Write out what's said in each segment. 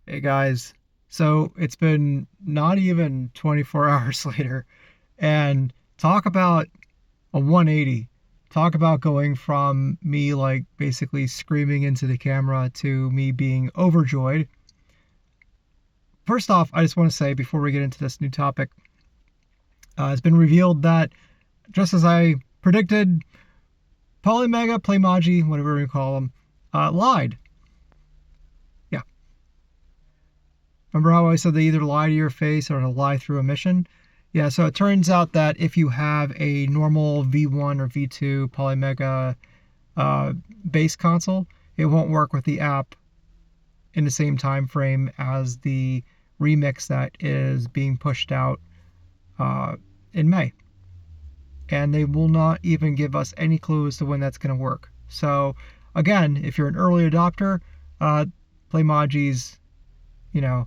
Hey guys, so it's been not even 24 hours later, and talk about a 180. Talk about going from me like basically screaming into the camera to me being overjoyed. First off, I just want to say before we get into this new topic, it's been revealed that just as I predicted, Polymega, Playmaji, whatever you call them, lied. Yeah, remember how I said they either lie to your face or lie through a mission? Yeah, so it turns out that if you have a normal V1 or V2 Polymega uh, base console, it won't work with the app in the same time frame as the remix that is being pushed out uh, in May. And they will not even give us any clue as to when that's going to work. So, again, if you're an early adopter, Playmaji's, you know,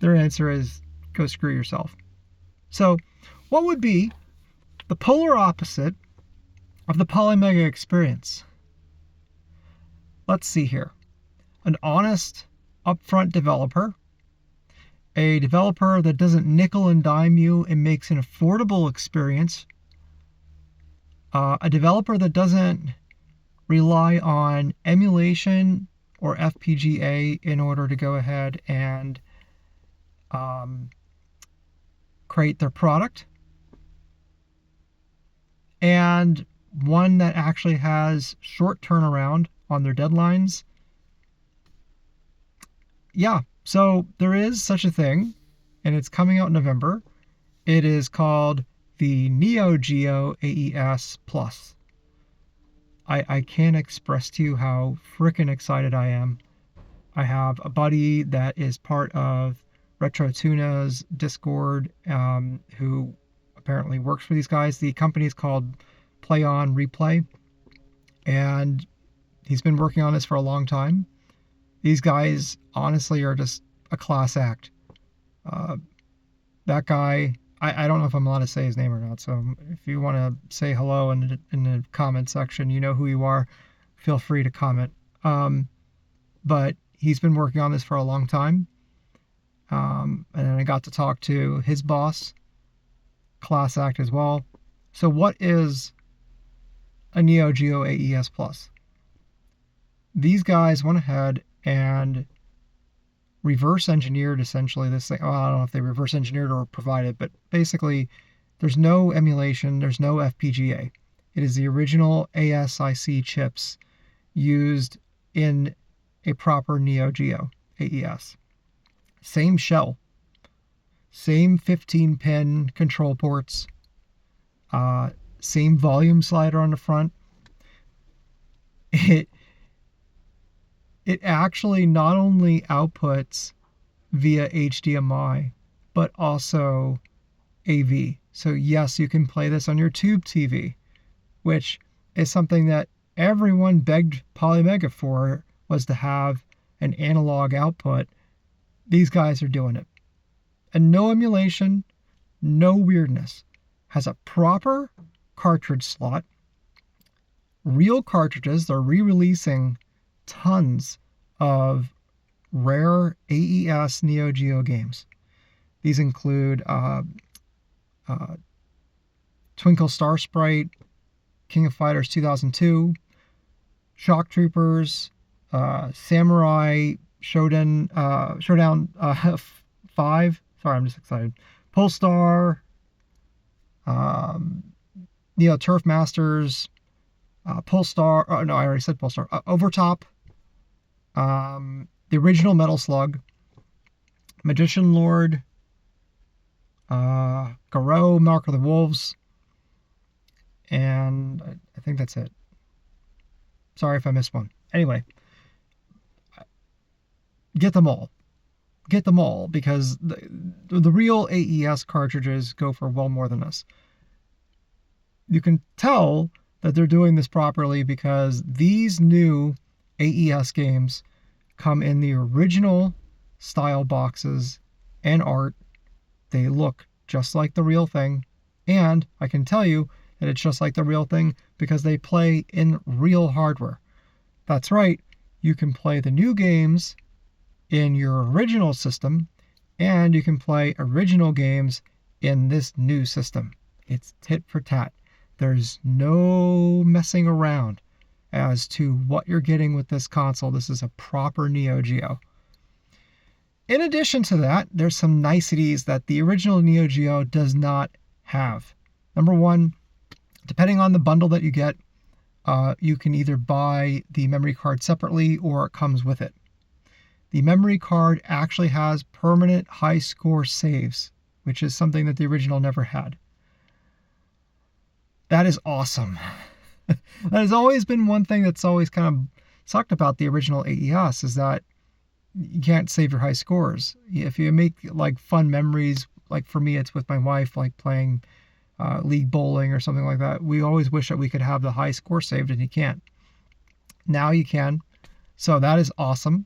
their answer is go screw yourself. So, what would be the polar opposite of the Polymega experience? Let's see here. An honest, upfront developer, a developer that doesn't nickel and dime you and makes an affordable experience, a developer that doesn't rely on emulation or FPGA in order to go ahead and um, create their product, and one that actually has short turnaround on their deadlines. Yeah, so there is such a thing, and it's coming out in November. It is called the Neo Geo AES Plus. I can't express to you how freaking excited I am. I have a buddy that is part of RetroTuna's Discord, who apparently works for these guys. The company is called Play On Replay, and he's been working on this for a long time. These guys honestly are just a class act. Uh, that guy, I don't know if I'm allowed to say his name or not, so if you want to say hello in the comment section, you know who you are, feel free to comment. But he's been working on this for a long time. And then I got to talk to his boss, class act as well. So what is a Neo Geo AES Plus? These guys went ahead and reverse engineered essentially this thing. Well, I don't know if they reverse engineered or provided, but basically there's no emulation, there's no FPGA. It is the original ASIC chips used in a proper Neo Geo AES. Same shell, same 15-pin control ports, same volume slider on the front. It it actually not only outputs via HDMI, but also AV. So yes, you can play this on your tube TV, which is something that everyone begged Polymega for, was to have an analog output. These guys are doing it. And no emulation, no weirdness. Has a proper cartridge slot, real cartridges. They're re-releasing tons of rare AES Neo Geo games. These include Twinkle Star Sprite, King of Fighters 2002, Shock Troopers, Samurai Showdown 5. Sorry, I'm just excited. Polestar, Neo Turf Masters, Polestar. Oh, no, I already said Polestar. Overtop, the original Metal Slug, Magician Lord, Garou, Mark of the Wolves, and I think that's it. Sorry if I missed one. Anyway, get them all. Get them all, because the real AES cartridges go for well more than this. You can tell that they're doing this properly because these new AES games come in the original style boxes and art. They look just like the real thing, and I can tell you that it's just like the real thing because they play in real hardware. That's right, you can play the new games in your original system, and you can play original games in this new system. It's tit for tat. There's no messing around as to what you're getting with this console. This is a proper Neo Geo. In addition to that, there's some niceties that the original Neo Geo does not have. Number one, depending on the bundle that you get, you can either buy the memory card separately or it comes with it. The memory card actually has permanent high score saves, which is something that the original never had. That is awesome. That has always been one thing that's always kind of sucked about the original AES, is that you can't save your high scores. If you make like fun memories, like for me, it's with my wife, like playing league bowling or something like that. We always wish that we could have the high score saved, and you can't. Now you can. So that is awesome.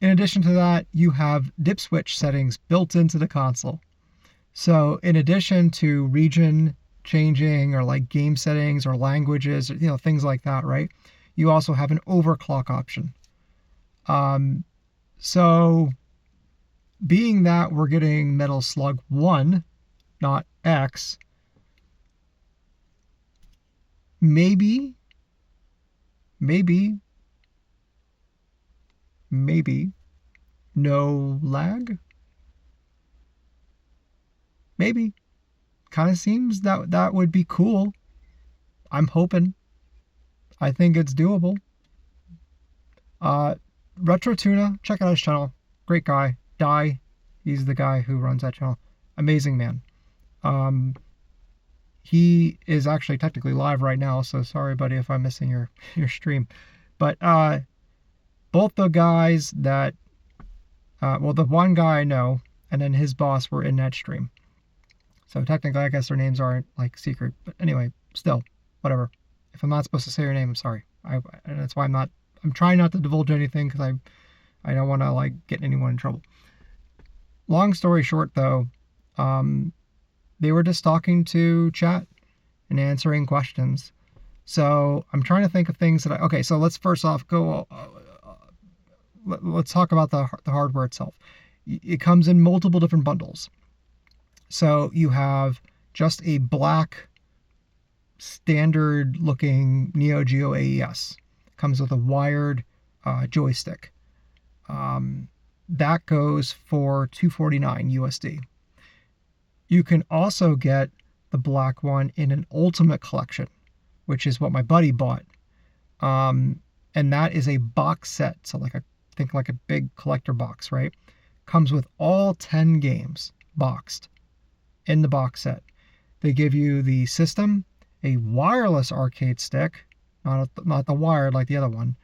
In addition to that, you have dip switch settings built into the console. So in addition to region changing or like game settings or languages, or, things like that, right? You also have an overclock option. So being that we're getting Metal Slug 1, not X, maybe, no lag? Maybe. Kind of seems that would be cool. I'm hoping. I think it's doable. Retro Tuna, check out his channel. Great guy. Die. He's the guy who runs that channel. Amazing man. He is actually technically live right now, so sorry, buddy, if I'm missing your stream. But both the guys that, the one guy I know, and then his boss were in that stream. So technically, I guess their names aren't like secret. But anyway, still, whatever. If I'm not supposed to say your name, I'm sorry. And that's why I'm trying not to divulge anything, because I don't want to like get anyone in trouble. Long story short, though, they were just talking to chat and answering questions. So I'm trying to think of things that okay, so let's first off go, let's talk about the hardware itself. It comes in multiple different bundles. So you have just a black standard looking Neo Geo AES. Comes with a wired joystick. That goes for $249 USD. You can also get the black one in an Ultimate Collection, which is what my buddy bought. And that is a box set. So think like a big collector box, right? Comes with all 10 games boxed in the box set. They give you the system, a wireless arcade stick, not the wired like the other one,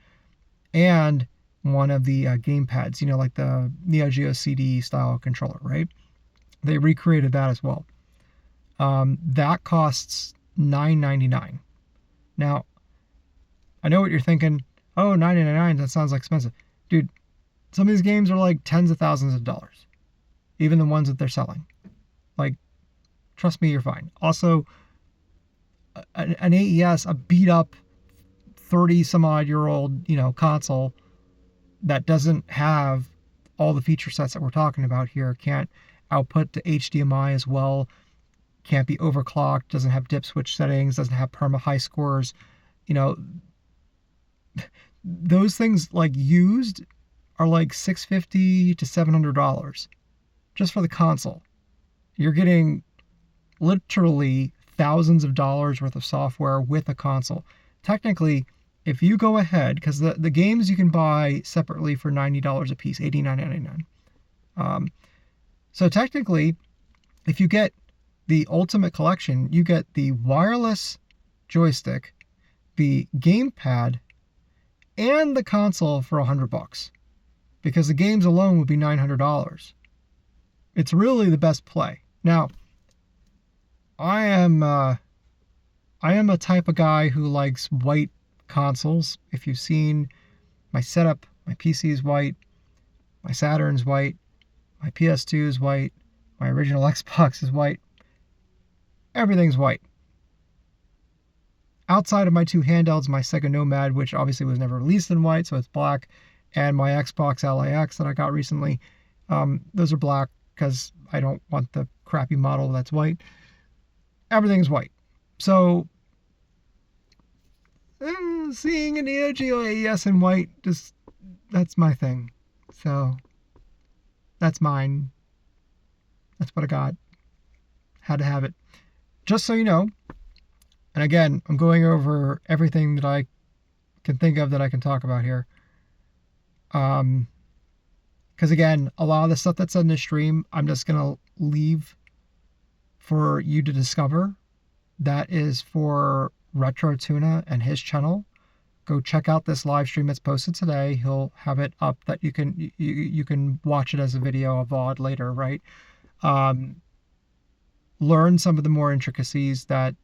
and one of the game pads, like the Neo Geo CD style controller, right? They recreated that as well. That costs $9.99. Now, I know what you're thinking. Oh, $9.99, that sounds expensive. Dude, some of these games are like tens of thousands of dollars. Even the ones that they're selling. Like, trust me, you're fine. Also, an AES, a beat up 30 some odd year old, console that doesn't have all the feature sets that we're talking about here, can't output to HDMI as well, can't be overclocked, doesn't have dip switch settings, doesn't have perma high scores, those things like used are like $650 to $700 just for the console. You're getting literally thousands of dollars worth of software with a console. Technically, if you go ahead, because the games you can buy separately for $90 a piece, $89.99. So technically, if you get the Ultimate Collection, you get the wireless joystick, the gamepad, and the console for $100, because the games alone would be $900. It's really the best play. Now, I am a type of guy who likes white consoles. If you've seen my setup, my PC is white, my Saturn's white, my PS2 is white, my original Xbox is white. Everything's white. Outside of my two handhelds, my Sega Nomad, which obviously was never released in white, so it's black, and my Xbox LAX that I got recently, those are black because I don't want the crappy model that's white. Everything's white. So seeing a Neo Geo AES in white, just that's my thing. So that's mine. That's what I got. Had to have it. Just so you know, and again, I'm going over everything that I can think of that I can talk about here. Because again, a lot of the stuff that's on the stream, I'm just gonna leave for you to discover. That is for Retro Tuna and his channel. Go check out this live stream that's posted today. He'll have it up that you can watch it as a video, a VOD later, right? Learn some of the more intricacies that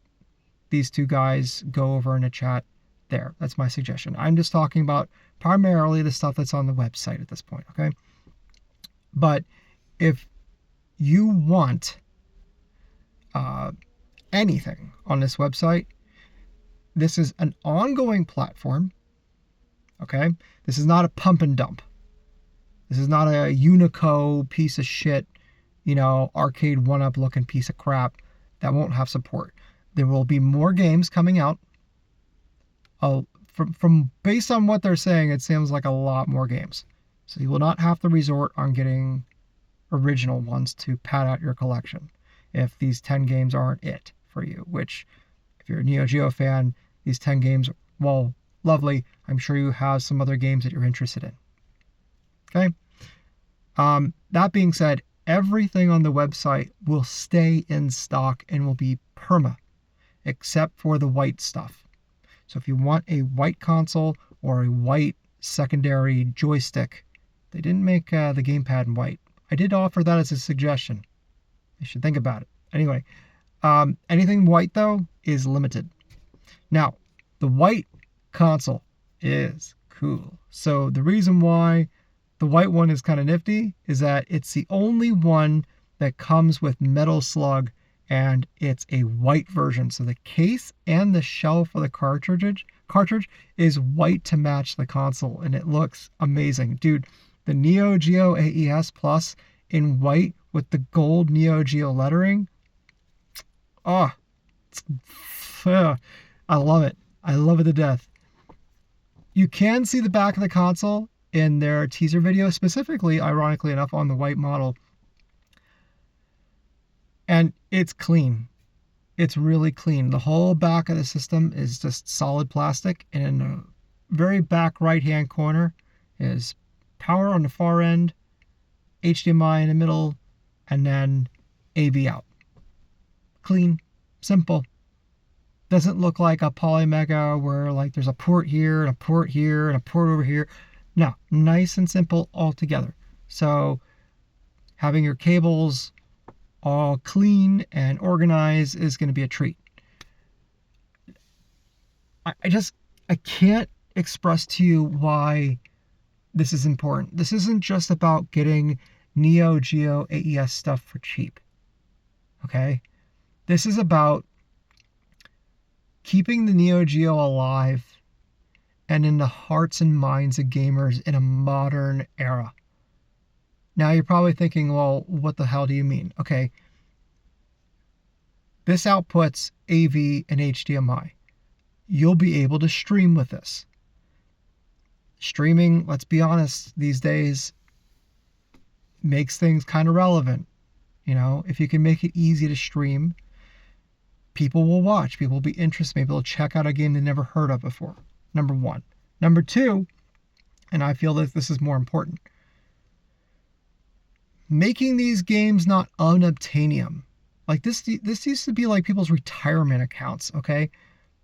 these two guys go over in a chat there. That's my suggestion. I'm just talking about primarily the stuff that's on the website at this point, okay? But if you want anything on this website, this is an ongoing platform, okay? This is not a pump and dump. This is not a Unico piece of shit, arcade 1-up looking piece of crap that won't have support. There will be more games coming out. From based on what they're saying, it seems like a lot more games. So you will not have to resort on getting original ones to pad out your collection if these 10 games aren't it for you, which if you're a Neo Geo fan, these 10 games, well, lovely. I'm sure you have some other games that you're interested in. Okay? That being said, everything on the website will stay in stock and will be perma, except for the white stuff. So if you want a white console or a white secondary joystick, they didn't make the gamepad in white. I did offer that as a suggestion. You should think about it. Anyway, anything white, though, is limited. Now, the white console is cool. So the reason why the white one is kind of nifty is that it's the only one that comes with Metal Slug, and it's a white version. So the case and the shell for the cartridge is white to match the console, and it looks amazing. Dude, the Neo Geo AES Plus in white with the gold Neo Geo lettering. Oh, I love it. I love it to death. You can see the back of the console in their teaser video, specifically, ironically enough, on the white model. And it's clean. It's really clean. The whole back of the system is just solid plastic, and in the very back right-hand corner is power on the far end, HDMI in the middle, and then AV out. Clean, simple. Doesn't look like a Polymega where like there's a port here and a port here and a port over here. No, nice and simple altogether. So having your cables all clean and organized is going to be a treat. I can't express to you why this is important. This isn't just about getting Neo Geo AES stuff for cheap. Okay? This is about keeping the Neo Geo alive and in the hearts and minds of gamers in a modern era. Now you're probably thinking, well, what the hell do you mean? Okay. This outputs AV and HDMI. You'll be able to stream with this. Streaming, let's be honest, these days makes things kind of relevant. If you can make it easy to stream, people will watch. People will be interested. Maybe they'll check out a game they never heard of before. Number one. Number two, and I feel that this is more important, making these games not unobtainium. Like this used to be like people's retirement accounts, okay?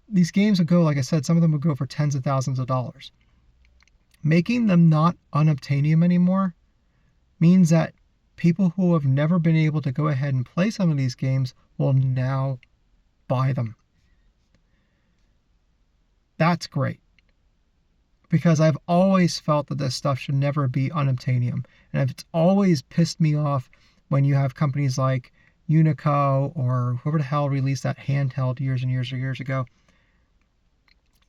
These games would go, like I said, some of them would go for tens of thousands of dollars. Making them not unobtainium anymore means that people who have never been able to go ahead and play some of these games will now buy them. That's great. Because I've always felt that this stuff should never be unobtainium. And it's always pissed me off when you have companies like Unico or whoever the hell released that handheld years and years ago,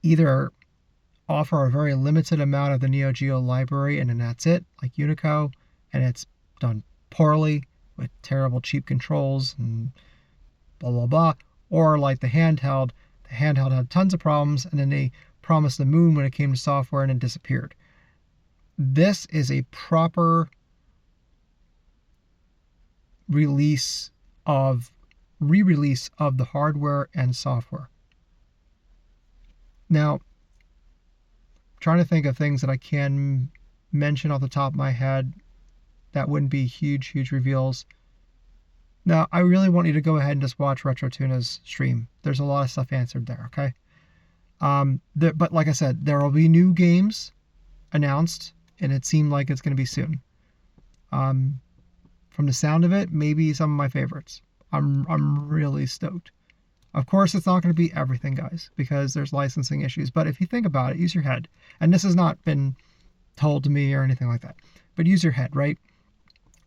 either offer a very limited amount of the Neo Geo library, and then that's it, like Unico, and it's done poorly with terrible cheap controls and blah blah blah. Or like the handheld had tons of problems, and then they promised the moon when it came to software, and it disappeared. This is a proper re-release of the hardware and software. Now, trying to think of things that I can mention off the top of my head that wouldn't be huge reveals. Now, I really want you to go ahead and just watch RetroTuna's stream. There's a lot of stuff answered there, okay? But like I said, there will be new games announced, and it seemed like it's going to be soon. From the sound of it, maybe some of my favorites. I'm really stoked. Of course, it's not going to be everything, guys, because there's licensing issues. But if you think about it, use your head. And this has not been told to me or anything like that. But use your head, right?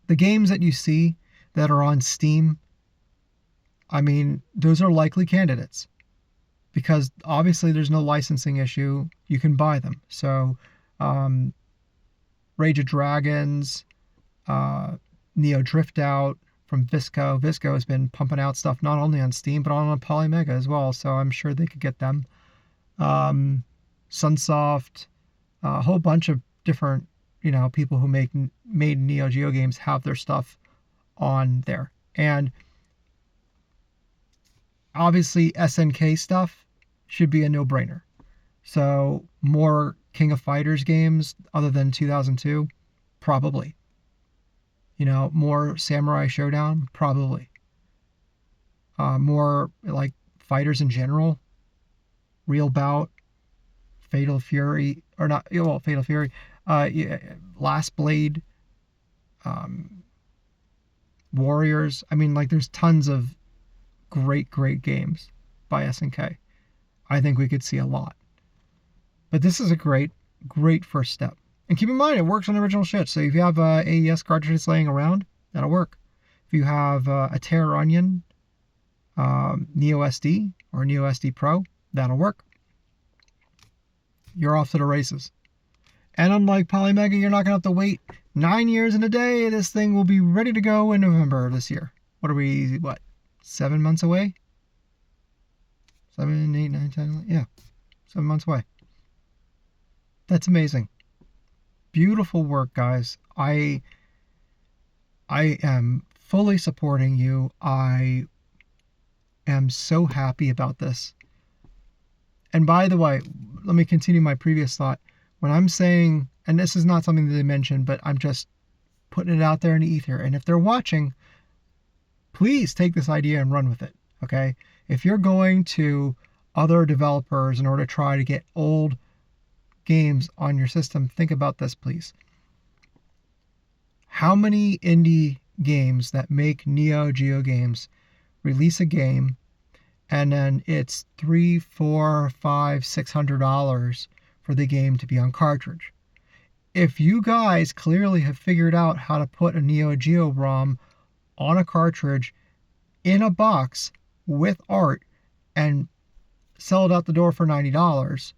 The games that you see that are on Steam, I mean, those are likely candidates. Because obviously there's no licensing issue. You can buy them. So, Rage of Dragons, Neo Drift Out from Visco. Visco has been pumping out stuff not only on Steam, but on Polymega as well. So I'm sure they could get them. Sunsoft, a whole bunch of different, people who made Neo Geo games have their stuff on there. And obviously SNK stuff should be a no-brainer. So more King of Fighters games other than 2002? Probably. More Samurai Showdown? Probably. More like fighters in general? Real Bout? Fatal Fury? Or not, well, Fatal Fury. Last Blade? Warriors? I mean, like, there's tons of great games by SNK. I think we could see a lot. But this is a great first step. And keep in mind, it works on the original shit. So if you have AES cartridges laying around, that'll work. If you have a Terror Onion Neo SD or Neo SD Pro, that'll work. You're off to the races. And unlike Polymega, you're not going to have to wait 9 years and a day. This thing will be ready to go in November of this year. What are we, 7 months away? 7, 8, 9, 10, yeah. 7 months away. That's amazing. Beautiful work, guys. I am fully supporting you. I am so happy about this. And by the way, let me continue my previous thought. When I'm saying, and this is not something that they mentioned, but I'm just putting it out there in the ether. And if they're watching, please take this idea and run with it, okay? If you're going to other developers in order to try to get old games on your system, think about this, please. How many indie games that make Neo Geo games release a game and then it's $300, $400, $500, $600 for the game to be on cartridge? If you guys clearly have figured out how to put a Neo Geo ROM on a cartridge in a box with art and sell it out the door for $90,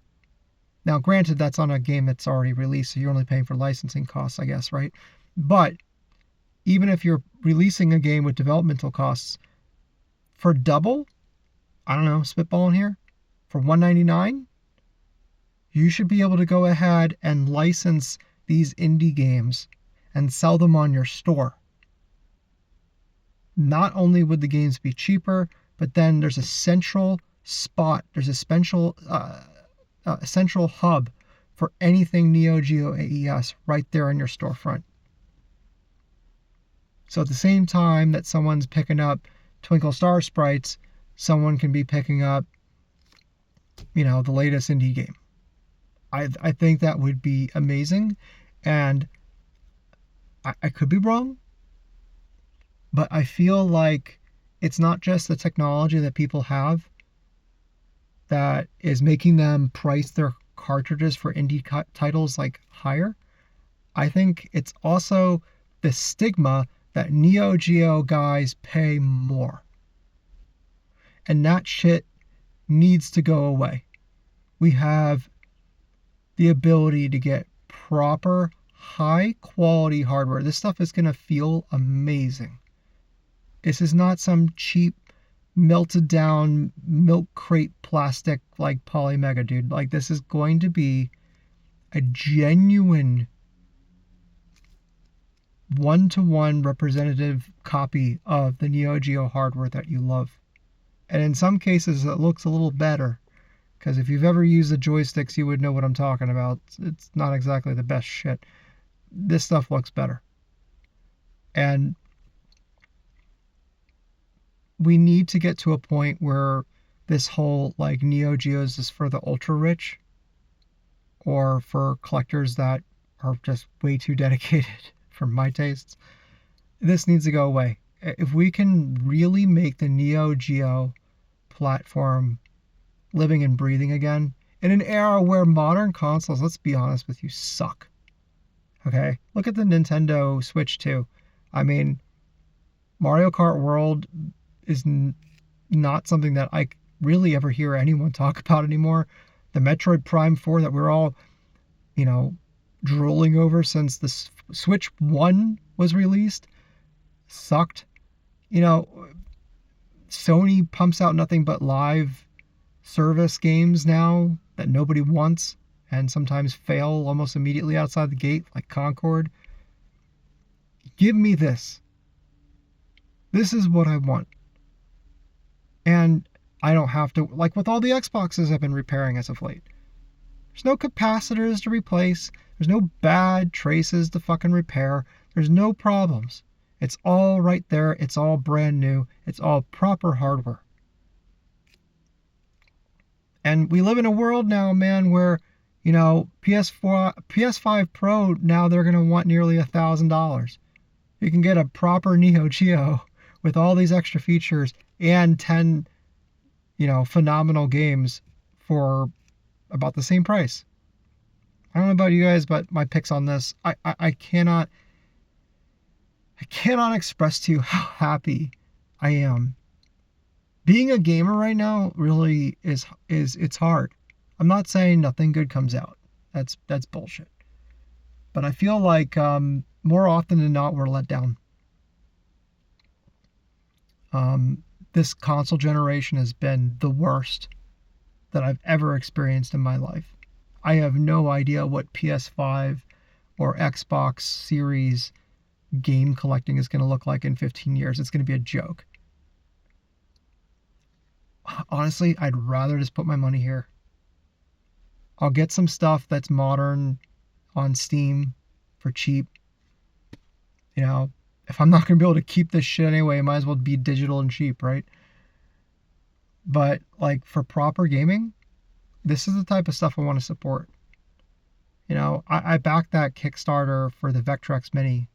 now, granted, that's on a game that's already released, so you're only paying for licensing costs, I guess, right? But even if you're releasing a game with developmental costs for double, I don't know, spitballing here, for $199, you should be able to go ahead and license these indie games and sell them on your store. Not only would the games be cheaper, but then there's a central spot, there's a central hub for anything Neo Geo AES right there in your storefront. So at the same time that someone's picking up Twinkle Star Sprites, someone can be picking up, the latest indie game. I think that would be amazing, and I could be wrong, but I feel like it's not just the technology that people have that is making them price their cartridges for indie titles like higher. I think it's also the stigma that Neo Geo guys pay more. And that shit needs to go away. We have the ability to get proper, high quality hardware. This stuff is going to feel amazing. This is not some cheap, melted down milk crate plastic like Polymega, dude. Like, this is going to be a genuine one-to-one representative copy of the Neo Geo hardware that you love. And in some cases, it looks a little better. Because if you've ever used the joysticks, you would know what I'm talking about. It's not exactly the best shit. This stuff looks better. And we need to get to a point where this whole, like, Neo Geos is for the ultra rich, or for collectors that are just way too dedicated for my tastes. This needs to go away. If we can really make the Neo Geo platform living and breathing again, in an era where modern consoles, let's be honest with you, suck. Okay? Look at the Nintendo Switch 2. I mean, Mario Kart World is not something that I really ever hear anyone talk about anymore. The Metroid Prime 4 that we're all, drooling over since the Switch 1 was released sucked. Sony pumps out nothing but live service games now that nobody wants and sometimes fail almost immediately outside the gate, like Concord. Give me this. This is what I want. And I don't have to, like with all the Xboxes I've been repairing as of late. There's no capacitors to replace. There's no bad traces to fucking repair. There's no problems. It's all right there. It's all brand new. It's all proper hardware. And we live in a world now, man, where, PS5 Pro, now they're going to want nearly $1,000. You can get a proper Neo Geo with all these extra features and 10, phenomenal games for about the same price. I don't know about you guys, but my picks on this, I cannot express to you how happy I am. Being a gamer right now really is it's hard. I'm not saying nothing good comes out. That's bullshit. But I feel like more often than not we're let down. This console generation has been the worst that I've ever experienced in my life. I have no idea what PS5 or Xbox Series game collecting is going to look like in 15 years. It's going to be a joke. Honestly, I'd rather just put my money here. I'll get some stuff that's modern on Steam for cheap. If I'm not going to be able to keep this shit anyway, it might as well be digital and cheap, right? But, like, for proper gaming, this is the type of stuff I want to support. I backed that Kickstarter for the Vectrex Mini,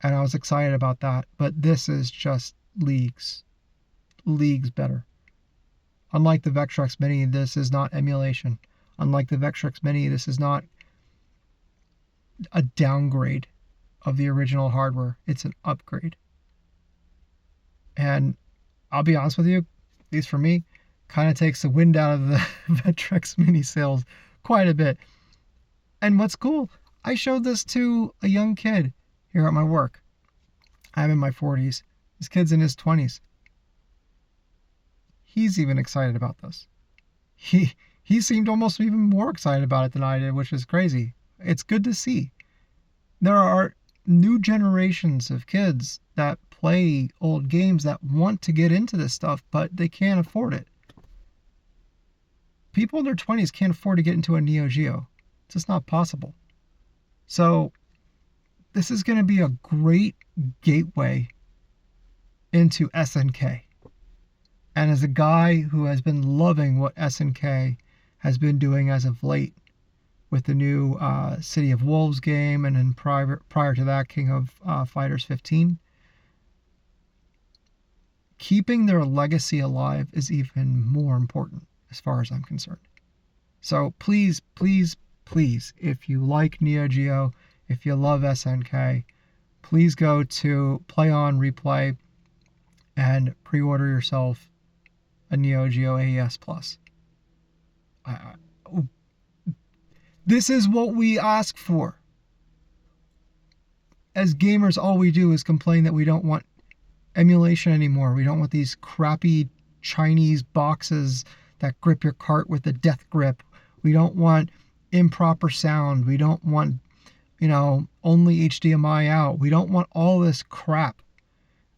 and I was excited about that. But this is just leagues better. Unlike the Vectrex Mini, this is not emulation. Unlike the Vectrex Mini, this is not a downgrade of the original hardware. It's an upgrade. And I'll be honest with you, at least for me, kind of takes the wind out of the Vectrex Mini sales quite a bit. And what's cool, I showed this to a young kid here at my work. I'm in my 40s. This kid's in his 20s. He's even excited about this. He seemed almost even more excited about it than I did, which is crazy. It's good to see. There are new generations of kids that play old games that want to get into this stuff, but they can't afford it. People in their 20s can't afford to get into a Neo Geo. It's just not possible. So this is going to be a great gateway into SNK. And as a guy who has been loving what SNK has been doing as of late with the new City of Wolves game, and then prior to that, King of Fighters 15, keeping their legacy alive is even more important as far as I'm concerned. So please, please, please, if you like Neo Geo, if you love SNK, please go to Play On Replay and pre-order yourself a Neo Geo AES Plus. This is what we ask for. As gamers, all we do is complain that we don't want emulation anymore. We don't want these crappy Chinese boxes that grip your cart with a death grip. We don't want improper sound. We don't want, only HDMI out. We don't want all this crap.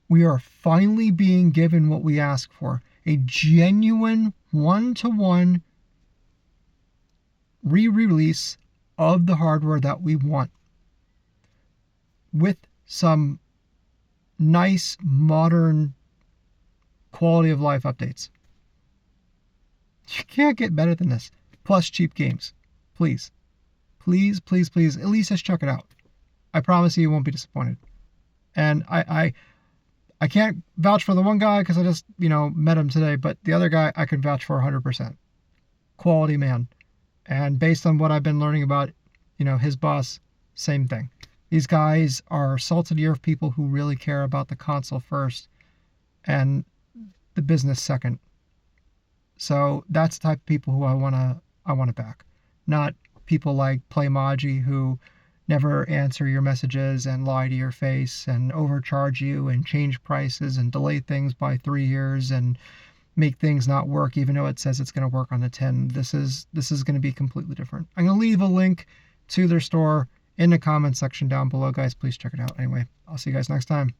We are finally being given what we ask for. A genuine one-to-one re-release of the hardware that we want, with some nice, modern quality of life updates. You can't get better than this. Plus cheap games. Please. Please, please, please, at least just check it out. I promise you won't be disappointed. And I can't vouch for the one guy because I just, met him today, but the other guy I can vouch for 100%. Quality man. And based on what I've been learning about, his boss, same thing. These guys are salted earth people who really care about the console first and the business second. So that's the type of people who I want to back. Not people like Playmaji who never answer your messages and lie to your face and overcharge you and change prices and delay things by 3 years and make things not work even though it says it's going to work on the tin. This is going to be completely different. I'm going to leave a link to their store in the comment section down below, guys. Please check it out. Anyway, I'll see you guys next time.